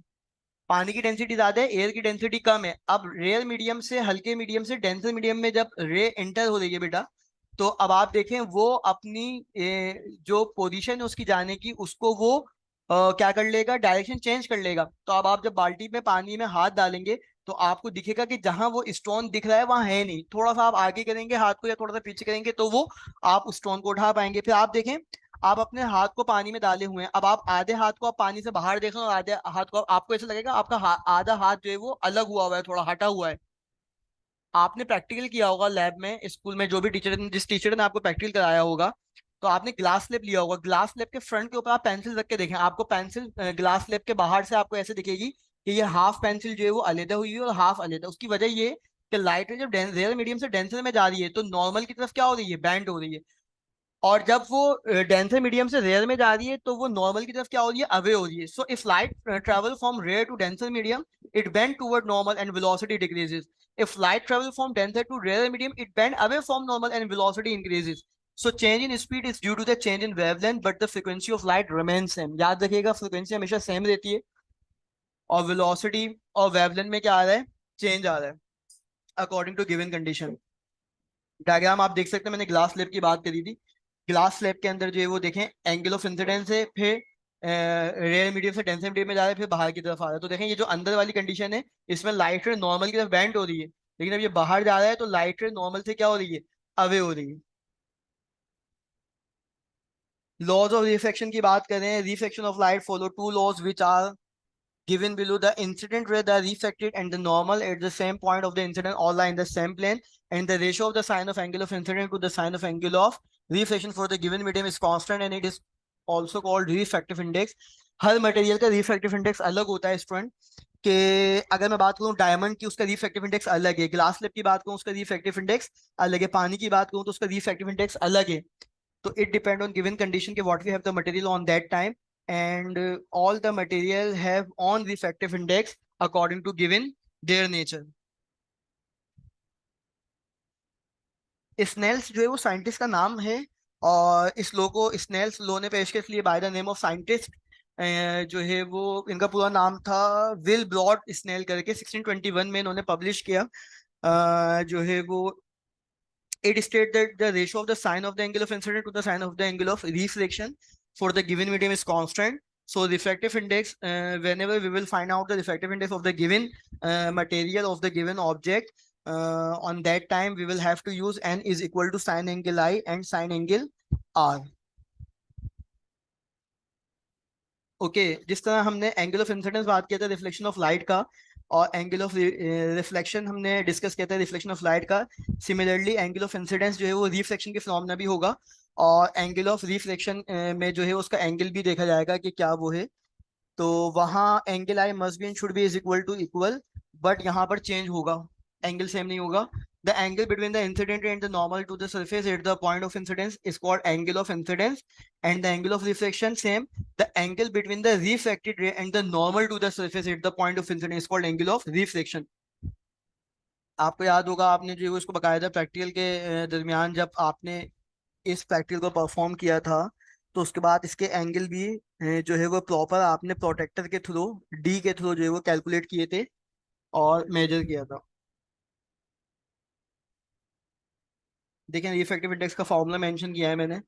पानी की डेंसिटी ज्यादा है, एयर की डेंसिटी कम है। अब रेयर मीडियम से, हल्के मीडियम से डेंसर मीडियम में जब रे एंटर हो रही है बेटा, तो अब आप देखें वो अपनी जो पोजीशन है उसकी जाने की, उसको वो क्या कर लेगा, डायरेक्शन चेंज कर लेगा। तो अब आप जब बाल्टी में पानी में हाथ डालेंगे तो आपको दिखेगा कि जहां वो स्टोन दिख रहा है वहां है नहीं। थोड़ा सा आप आगे करेंगे हाथ को या थोड़ा सा पीछे करेंगे तो वो आप उस स्टोन को उठा पाएंगे। फिर आप देखें, आप अपने हाथ को पानी में डाले हुए हैं, अब आप आधे हाथ को आप पानी से बाहर देख रहे हो और आधे हाथ को आपको ऐसा लगेगा आपका आधा हाथ जो है वो अलग हुआ है, थोड़ा हटा हुआ है। आपने प्रैक्टिकल किया होगा लैब में, स्कूल में, जो भी टीचर, जिस टीचर ने आपको प्रैक्टिकल कराया होगा, तो आपने ग्लास स्लेब लिया होगा। ग्लास स्लेब के फ्रंट के ऊपर आप पेंसिल रख के देखें, आपको पेंसिल ग्लास स्लेब के बाहर से आपको ऐसे दिखेगी कि ये हाफ पेंसिल जो है वो अलग हुई है और हाफ अलग। उसकी वजह ये कि लाइट जब रेयर मीडियम से डेंसर में जा रही है तो नॉर्मल की तरफ क्या हो रही है, बैंड हो रही है, और जब वो डेंसर मीडियम से रेयर में जा रही है तो वो नॉर्मल की तरफ क्या हो रही है, अवे हो रही है। So if light travel from rare to denser medium, it bend toward normal and velocity decreases. If light travel from denser to rarer medium, it bend away from normal and velocity increases. So change in speed is due to the change in wavelength, but the frequency of light remains same. याद रखिएगा frequency हमेशा same रहती है और velocity और wavelength में क्या आ रहा है, change आ रहा है according to given condition. Diagram आप देख सकते हैं, मैंने ग्लास स्लैब की बात करी थी. ग्लास स्लैब के अंदर जो है वो देखें एंगल ऑफ इंसिडेंस है, फिर रेयर मीडियम से डेंसर मीडियम में जा रहा है, फिर बाहर की तरफ आ रहा है. तो देखें ये जो अंदर वाली कंडीशन है इसमें लाइट रे नॉर्मल की तरफ बेंड हो रही है, लेकिन अब ये बाहर जा रहा है तो लाइट रे नॉर्मल से क्या हो रही है, अवे हो रही है. लॉज ऑफ रिफ्लेक्शन की बात करें, reflection of light follow two laws which are given below. The incident ray, the refracted and the normal at the same point of the incident all lie in the same plane, and the ratio of the sine of angle of incident to the sine of angle of reflection for the given medium is constant, and it is also called refractive index. Her material का refractive index अलग होता है student. कि अगर मैं बात करूं diamond की, उसका रिफ्रैक्टिव इंडेक्स अलग है. ग्लास स्लैब की बात करूं, उसका रिफ्रैक्टिव इंडेक्स अलग है. पानी की बात करूं तो उसका रिफ्रैक्टिव इंडेक्स अलग है. तो it depend on given condition के what we have the material on that time, and all the material have on refractive index according to given their nature. Snell's जो है वो साइंटिस्ट का नाम है, और इस लो को स्नेल्स लो ने पेश किया इसलिए by the name of scientist. जो है वो इनका पूरा नाम था विल ब्रॉड स्नेल करके. 1621 में इन्होंने पब्लिश किया. जो है वो it states that the ratio of the sine of the angle of incident to the sine of the angle of reflection for the given medium is constant. So refractive index, whenever we will find out the refractive index of the given material of the given object, on that time we will have to use n is equal to sine angle I and sine angle R. Okay जिस तरह हमने angle of incidence बात किया था reflection of light का, और angle of reflection हमने discuss किया था रिफ्लेक्शन ऑफ लाइट का, सिमिलरली एंगल ऑफ इंसिडेंस जो है वो रिफ्लेक्शन के फिनोमेना भी होगा, और एंगल ऑफ रिफ्लेक्शन में जो है उसका एंगल भी देखा जाएगा कि क्या वो है. तो वहाँ angle I must be and should be is equal to equal, but यहाँ पर चेंज होगा, एंगल सेम नहीं होगा. The angle between the incident and the normal to the surface at the point of incidence is called angle of incidence, and the angle of reflection same. The angle between the reflected ray and the normal to the surface at the point of incidence is called angle of reflection. आपको याद होगा आपने जो है उसको बकायदा practical के दरमियान जब आपने इस प्रैक्टिकल को परफॉर्म किया था, तो उसके बाद इसके एंगल भी जो है वो प्रॉपर आपने प्रोटेक्टर के थ्रू डी के थ्रू जो है वो कैलकुलेट किए थे और मेजर किया था. देखें रिफ्रैक्टिव इंडेक्स का फॉर्मूला मेंशन किया है मैंने.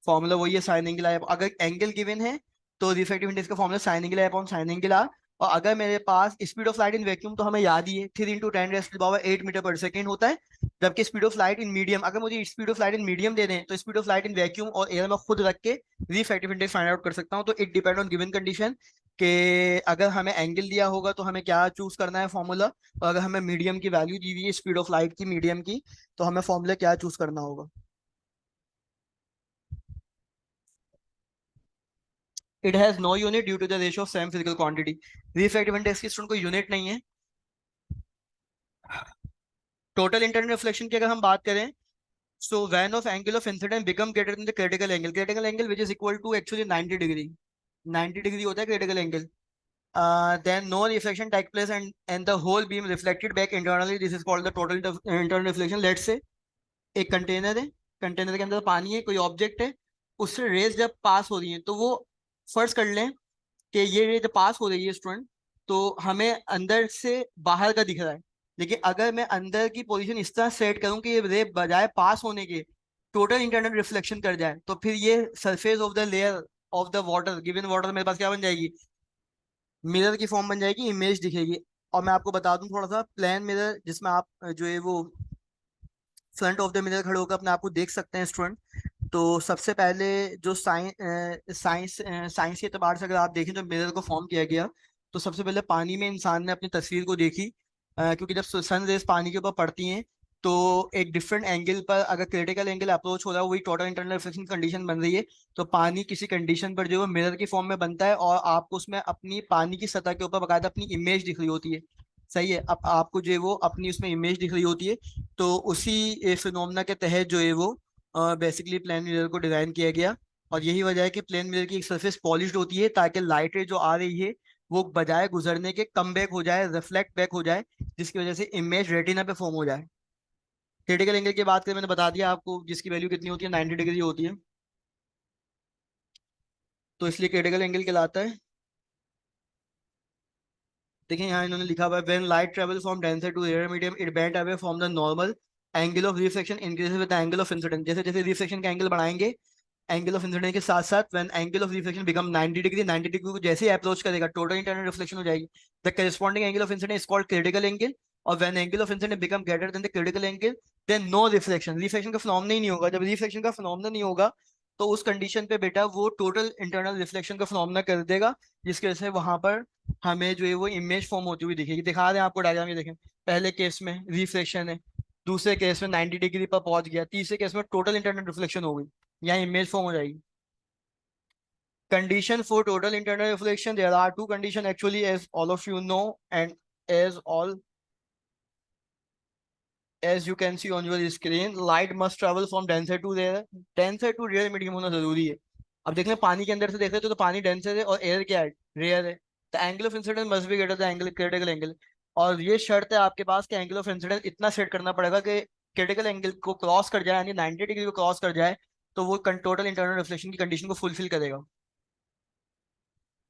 फॉर्मूला वही है साइन एंगल आई. अगर एंगल गिवन है तो रिफ्रैक्टिव इंडेक्स का formula sine angle I upon sine angle R. और अगर मेरे पास speed of light in vacuum तो हमें याद ही है 3 × 10⁻⁸ होता है. जबकि speed of light in medium, अगर मुझे speed of light in medium दे दें तो speed of light in vacuum और एयर में खुद रख के रिफ्रैक्टिव इंडेक्स फाइंड आउट कर सकता हूँ. तो it depend on given condition कि अगर हमें एंगल दिया होगा तो हमें क्या चूज करना है फॉर्मूला, और अगर हमें मीडियम की वैल्यू दी हुई है स्पीड ऑफ लाइट की मीडियम की, तो हमें फॉर्मूला क्या चूज करना होगा. It has no unit due to the ratio of same physical quantity. Refractive index की स्टूडेंट कोई यूनिट नहीं है. टोटल इंटरनल रिफ्लेक्शन की अगर हम बात करें, so when of angle of incidence become greater than the critical angle which is equal to actually 90 degree. 90 degree होता है critical angle. Then no reflection take place and the whole beam reflected back internally. This is called the total internal reflection. Let's say एक container है, container के अंदर पानी है, कोई object है, उससे रेज जब पास हो रही है तो वो फर्ज कर लें कि ये रे जब पास हो रही है स्टूडेंट, तो हमें अंदर से बाहर का दिख रहा है. लेकिन अगर मैं अंदर की पोजीशन इस तरह सेट करूं कि ये रे बजाय पास होने के टोटल इंटरनल रिफ्लेक्शन कर जाए, तो फिर ये surface of the layer of the water, given water मेरे पास क्या बन जाएगी, मिरर की फॉर्म बन जाएगी, इमेज दिखेगी. और मैं आपको बता दूं थोड़ा सा, प्लेन मिरर जिसमें आप जो है वो फ्रंट ऑफ द मिरर खड़े होकर अपने आप को देख सकते हैं स्टूडेंट. तो सबसे पहले जो साइंस के एतबार से अगर आप देखें तो मिरर को फॉर्म किया गया, तो सबसे पहले पानी में इंसान ने अपनी तस्वीर को देखी. क्योंकि जब सन रेज पानी के ऊपर पड़ती हैं तो एक डिफरेंट एंगल पर अगर क्रिटिकल एंगल अप्रोच हो रहा है, वही टोटल इंटरनल रिफ्लेक्शन कंडीशन बन रही है, तो पानी किसी कंडीशन पर जो है वो मिरर की फॉर्म में बनता है, और आपको उसमें अपनी पानी की सतह के ऊपर बाकायदा अपनी इमेज दिख रही होती है. सही है, अब आपको जो है वो अपनी उसमें इमेज दिख रही होती है. तो उसी फिनोमेना के तहत जो है वो बेसिकली प्लेन मिरर को डिजाइन किया गया. और यही वजह है कि प्लेन मिरर की एक सरफेस पॉलिश्ड होती है ताकि लाइट रे जो आ रही है वो बजाय गुजरने के कम बैक हो जाए, रिफ्लेक्ट बैक हो जाए, जिसकी वजह से इमेज रेटिना पे फॉर्म हो जाए। क्रिटिकल एंगल की बात करें, मैंने बता दिया आपको, जिसकी वैल्यू कितनी होती है, 90 डिग्री होती है, तो इसलिए क्रिटिकल एंगल कहलाता है। देखिए यहाँ इन्होंने लिखा हुआ है, when light travel from denser to rare medium it bent away from the normal angle of reflection increases with the angle of incidence. जैसे जैसे रिफ्लेक्शन का एंगल बढ़ाएंगे, एंगल ऑफ इंसिडेंस के साथ साथ, when angle of reflection become 90 degree, 90 degree को जैसे ही अप्रोच करेगा टोटल इंटरनल रिफ्लेक्शन हो जाएगी। The corresponding angle of incidence is called critical angle. और when angle of incidence become greater than the critical angle, then no reflection, reflection का phenomena ही नहीं होगा। जब रिफ्लेक्शन का फिनोमेना नहीं होगा, तो उस कंडीशन पे बेटा वो टोटल इंटरनल रिफ्लेक्शन का फिनोमेना कर देगा, जिसकी वजह से वहां पर हमें जो है वो इमेज फॉर्म होती हुई दिखेगी। दिखा रहे हैं आपको डायग्राम, ये देखें, पहले केस में रिफ्लेक्शन है, दूसरे केस में 90 डिग्री पर पहुंच गया, तीसरे केस में टोटल इंटरनल रिफ्लेक्शन हो गई, यहाँ इमेज फॉर्म हो जाएगी। Condition for total internal reflection, there are two conditions actually, as all of you know, and as all as you can see on your screen, light must travel from denser to rare, denser to rare medium होना जरूरी है। अब देख लें, पानी के अंदर से देख रहे तो पानी डेंसर है और एयर क्या है, रेयर है। The angle of incidence must be greater the angle critical angle. और ये शर्त है आपके पास कि एंगल ऑफ इंसिडेंस इतना सेट करना पड़ेगा कि क्रिटिकल एंगल को क्रॉस कर जाए, यानी 90 डिग्री को क्रॉस कर जाए, तो वो टोटल इंटरनल रिफ्लेक्शन की कंडीशन को फुलफिल करेगा।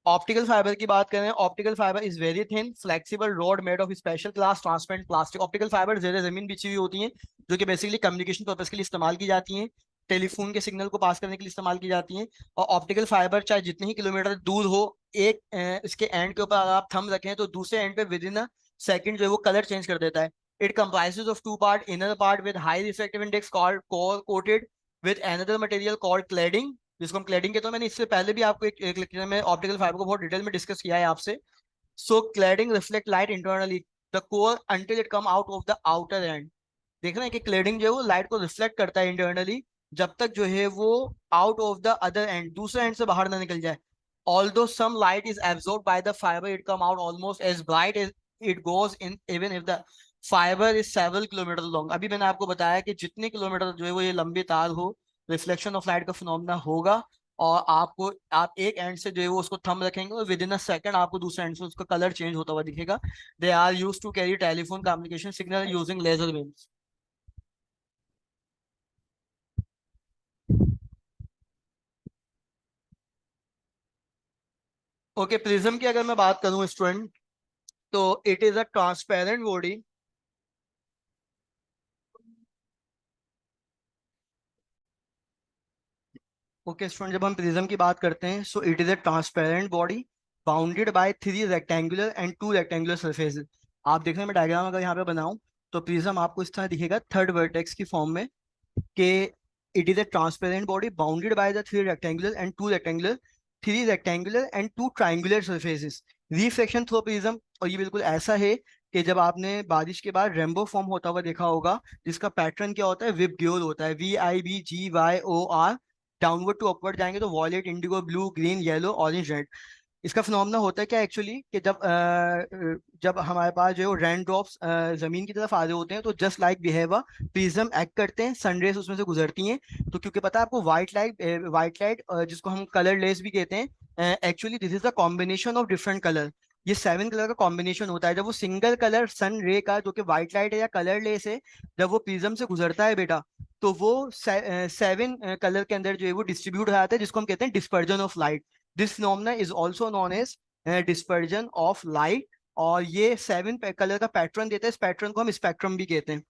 ऑप्टिकल फाइबर की बात करें, optical fibre is very thin flexible rod made of special class transparent plastic. Optical fibre जेर जमीन बिछी हुई होती हैं, जो कि बेसिकली कम्युनिकेशन पर्पज के लिए इस्तेमाल की जाती हैं, टेलीफोन के सिग्नल को पास करने के लिए इस्तेमाल की जाती हैं। और ऑप्टिकल फाइबर चाहे जितने ही किलोमीटर दूर हो, एक इसके एंड के ऊपर अगर आप थंब रखें तो दूसरे एंड पे विद इन अ सेकंड जो है वो कलर चेंज कर देता है। It comprises of two part, inner part with high reflective index called coated with another material called cladding, जिसको हम क्लैडिंग कहते हैं। मैंने इससे पहले भी आपको एक लेक्चर में ऑप्टिकल फाइबर को बहुत डिटेल में डिस्कस किया है आपसे। So cladding reflect light internally the core until it come out of the outer end. देख रहे हैं कि क्लैडिंग जो है वो लाइट को रिफ्लेक्ट करता है इंटरनली, जब तक जो है वो out of the other end, दूसरे एंड से बाहर ना निकल जाए। Although some light is absorbed by the fibre it come out almost as bright as it goes in, even if the fibre is several kilometre long. अभी मैंने आपको बताया कि जितने किलोमीटर जो है वो ये लंबी तार हो, रिफ्लेक्शन ऑफ लाइट का फिनोमेना होगा। और आपको, आप एक एंड से जो है वो उसको थंब रखेंगे और विद इन अ सेकंड आपको दूसरे एंड से उसका कलर चेंज होता हुआ दिखेगा। They are used to carry telephone communication signal using laser beams. Okay, prism की अगर मैं बात करूं स्टूडेंट, तो it is a transparent body. Okay student, जब हम प्रिज्म की बात करते हैं, so it is a transparent body bounded by three rectangular and two rectangular surfaces. आप देख रहे हैं, मैं डायग्राम अगर यहाँ पे बनाऊं, तो प्रिज्म आपको इस तरह दिखेगा थर्ड वर्टेक्स की फॉर्म में, कि it is a transparent body bounded by the three rectangular and two triangular surfaces, reflection through prism. और ये बिल्कुल ऐसा है कि जब आपने बारिश के बाद रेनबो फॉर्म होता हुआ देखा होगा, जिसका पैटर्न क्या होता है, विबग्योर होता है, VIBGYOR, डाउनवर्ड टू अपवर्ड जाएंगे तो violet, indigo, blue, green, yellow, orange, red. इसका फिनोमेना होता है क्या एक्चुअली, कि जब हमारे पास जो है रेन ड्रॉप्स जमीन की तरफ आ रहे होते हैं, तो just like behave a prism act करते हैं, सनरेज उसमें से गुजरती हैं। तो क्योंकि पता है आपको, व्हाइट लाइट जिसको हम कलर लेस भी कहते हैं, actually this is the combination of different colour. ये 7 कलर का कॉम्बिनेशन होता है। जब वो सिंगल कलर सन रे का, जो कि व्हाइट लाइट है या कलर लेस है, जब वो प्रिज्म से गुजरता है बेटा, तो वो 7 कलर के अंदर जो है वो डिस्ट्रीब्यूट हो जाता है, जिसको हम कहते हैं dispersion of light. This phenomena is also known as dispersion of light. और ये 7 कलर का पैटर्न देता है, इस पैटर्न को हम स्पेक्ट्रम भी कहते हैं।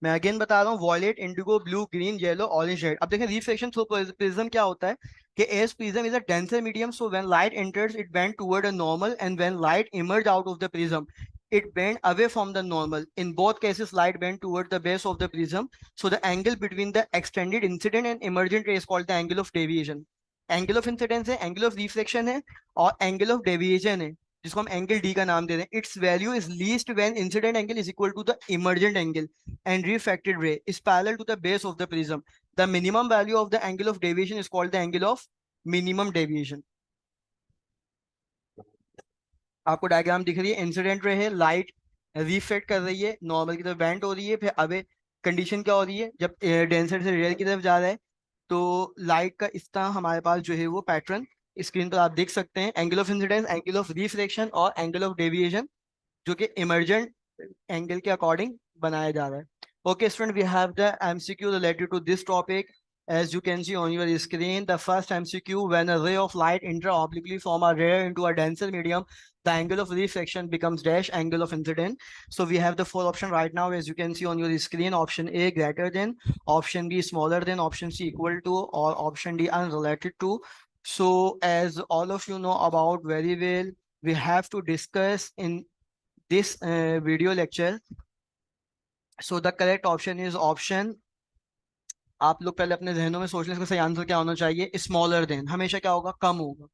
मैं अगेन बता रहा हूँ, violet, indigo, blue, green, yellow, orange, red. अब देखें रिफ्लेक्शन थ्रू प्रिज्म क्या होता है, कि as prism is a denser medium, so when light enters it bend toward a normal, and when light emerge out of the prism it bend away from the normal. In both cases, light bend toward the base of the prism. So the angle between the extended incident and emergent ray is called the angle of deviation. Angle of incidence है, angle of reflection है, और angle of deviation है, जिसको हम angle D का नाम दे रहे हैं। It's value is least when incident angle is equal to the emergent angle and refracted ray is parallel to the base of the prism. The minimum value of the angle of deviation is called the angle of minimum deviation. आपको diagram दिख रही है, incident ray है, light reflect कर रही है, normal की तरफ बेंट हो रही है, फिर अब कंडीशन क्या हो रही है, जब डेंसर से रेयर की तरफ जा रहा है, तो लाइट का इस तरह हमारे पास जो है वो पैटर्न स्क्रीन पर आप देख सकते हैं angle of incidence, angle of reflection और एंगल ऑफ डेविएशन, जो कि इमर्जेंट एंगल के अकॉर्डिंग बनाया जा रहा है. Okay, student, we have the MCQ related to this topic. As you can see on your screen, the first MCQ: when a ray of light enter obliquely from a rare into a denser medium, the angle of reflection becomes dash angle of incidence. So we have the four option right now, as you can see on your screen. Option A greater than, option B smaller than, option C equal to, or option D unrelated to. So as all of you know about very well, we have to discuss in this video lecture. So the correct option is option. आप लोग पहले अपने जहनों में सोच लें इसका सही answer क्या होना चाहिए. स्मॉलर देन हमेशा क्या होगा, कम होगा.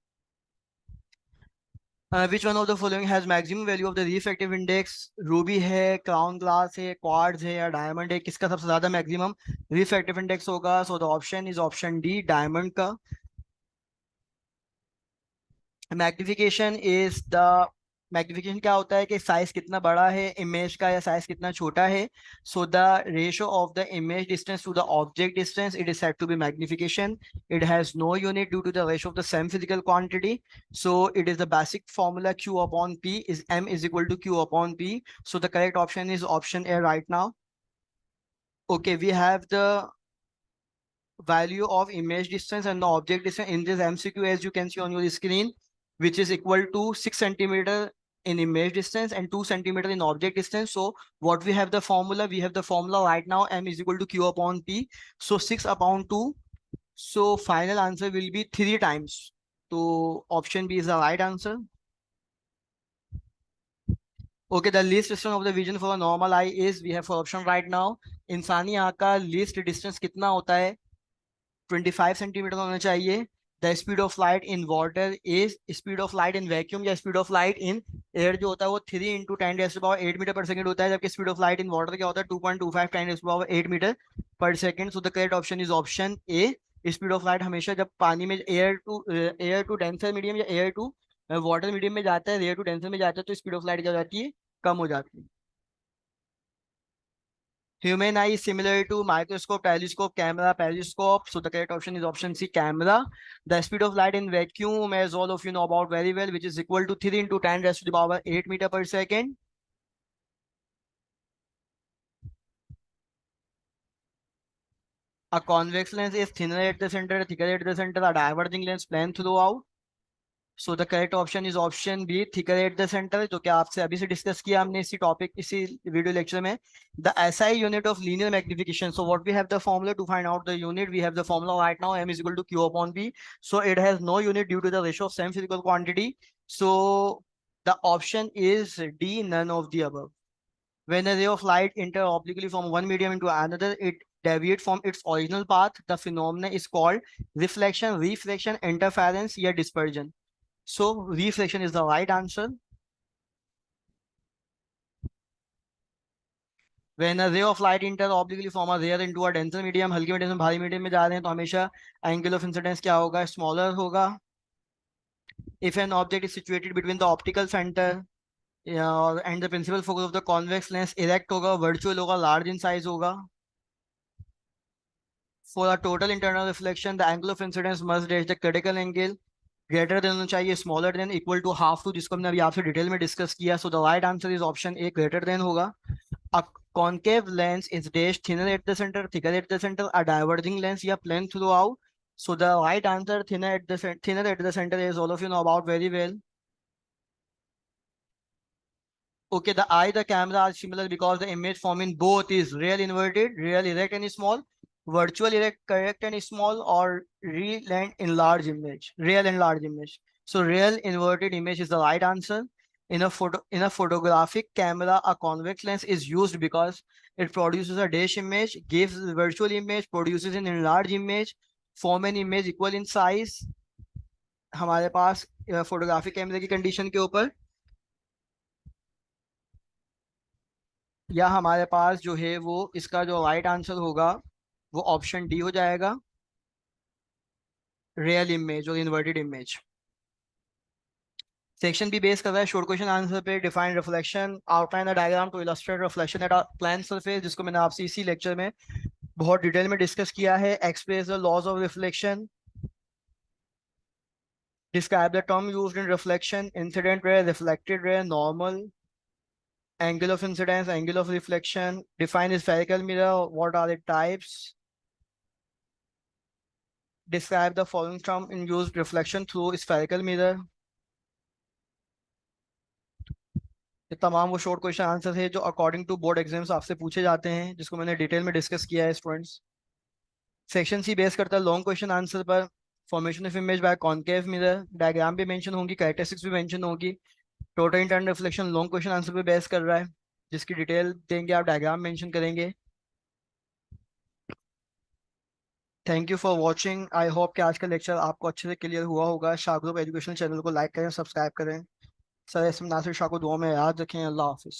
Which one of the following has maximum value of the refractive index. Ruby है, क्राउन ग्लास है, क्वार्ट्ज है या डायमंड है, किसका सबसे ज्यादा मैक्सिमम रिफ्रैक्टिव इंडेक्स होगा. So the option is option D, diamond का. मैग्निफिकेशन इज द, मैग्निफिकेशन क्या होता है कि साइज कितना बड़ा है इमेज का या साइज कितना छोटा है. So the ratio of the image distance to the object distance, it is said to be magnification. It has no unit due to the ratio of the same physical quantity. So it is the basic formula q upon p is m is equal to q upon p. So the correct option is option A right now. Okay, we have the value of image distance and the object distance in this MCQ, as you can see on your screen, which is equal to 6 centimeter in image distance and 2 centimeter in object distance. So what we have the formula, we have the formula right now, m is equal to q upon p. So 6 upon 2. So final answer will be 3 times. So option B is the right answer. Okay, the least distance of the vision for a normal eye is, we have for option right now. इंसानी आँख का least distance कितना होता है, 25 centimetre होना चाहिए. The speed of light in water is, speed of light in vacuum या speed of light in air जो होता है वो 3 इंटू 10⁻8 मीटर पर सेकंड होता है, जबकि speed of light in water क्या होता है 2.25 10⁻8 मीटर पर second. So the correct option is option A. Speed of light हमेशा जब पानी में एयर टू डेंसर मीडियम या एयर टू वाटर मीडियम में जाता है, एयर टू डेंसर में जाता है, तो स्पीड ऑफ लाइट क्या हो जाती है, कम हो जाती है. Human eye is similar to microscope, telescope, camera, periscope. So the correct option is option C, camera. The speed of light in vacuum, as all of you know about very well, which is equal to 3 into 10 raised to the power 8 meter per second. A convex lens is thinner at the center, thicker at the center. A diverging lens plane throughout. So the correct option is option B, thicker at the centre, जो कि आपसे अभी से discuss किया हमने इसी topic, इसी video lecture में. The SI unit of linear magnification. So what we have the formula to find out the unit, we have the formula right now, m is equal to q upon p. So it has no unit due to the ratio of same physical quantity. So the option is D, none of the above. When a ray of light enter obliquely from one medium into another, it deviate from its original path. The phenomenon is called reflection, refraction, interference या dispersion. So reflection is the right answer. When a ray of light enter obliquely from a rare into a denser medium, हल्के medium से भारी medium में जा रहे हैं, तो हमेशा एंगल ऑफ इंसिडेंस क्या होगा, स्मॉलर होगा. If an object is situated between the optical center and the principal focus of the convex lens, erect होगा, virtual होगा, large in size होगा. For a total internal reflection, the angle of incidence must dash the critical angle greater than होना चाहिए, smaller than, equal to half to, जिसको हमने अभी आपसे detail में डिस्कस किया. So the right answer is option A, greater than होगा. A concave lens is dash thinner at the centre, thicker at the centre. A diverging lens या plain throughout. So the right answer thinner at the centre is all of you know about very well. Okay, the eye, the camera are similar because the image form in both is real inverted, real erect and small, virtual erect, correct and small, or real and enlarged image, real and large image. So real inverted image is the right answer. In a photographic camera, a convex lens is used because it produces a dash image, gives virtual image, produces an enlarged image, form an image equal in size. हमारे पास photographic कैमरे की condition के ऊपर, या हमारे पास जो है वो इसका जो राइट आंसर होगा वो ऑप्शन डी हो जाएगा, रियल इमेज और inverted image. Section B base कर रहा है शॉर्ट क्वेश्चन आंसर पे. Define reflection, outline the diagram to illustrate reflection at a plane surface, जिसको मैंने आपसे इसी लेक्चर में बहुत डिटेल में डिस्कस किया है. Express the laws of reflection. Describe the term used in reflection, incident ray, reflected ray, normal, angle of incidence, angle of reflection. Define spherical mirror. What are the types? Describe the following term in used reflection through spherical mirror. ये तमाम वो short question answer है जो according to board exams आपसे पूछे जाते हैं, जिसको मैंने डिटेल में डिस्कस किया है स्टूडेंट्स। सेक्शन सी बेस करता है लॉन्ग क्वेश्चन आंसर पर। Formation of image by concave mirror, diagram भी मेंशन होंगी, कैरेक्टरिस्टिक्स भी मेंशन होगी। Total internal reflection long question answer पे बेस कर रहा है, जिसकी डिटेल देंगे आप, डायग्राम मेंशन करेंगे। Thank you for watching. I hope कि आज का लेक्चर आपको अच्छे से क्लियर हुआ होगा। शाह ग्रुप एजुकेशन चैनल को लाइक करें, सब्सक्राइब करें। Sir S M Nasir Shah को दुआ में याद रखें। अल्लाह हाफिज़।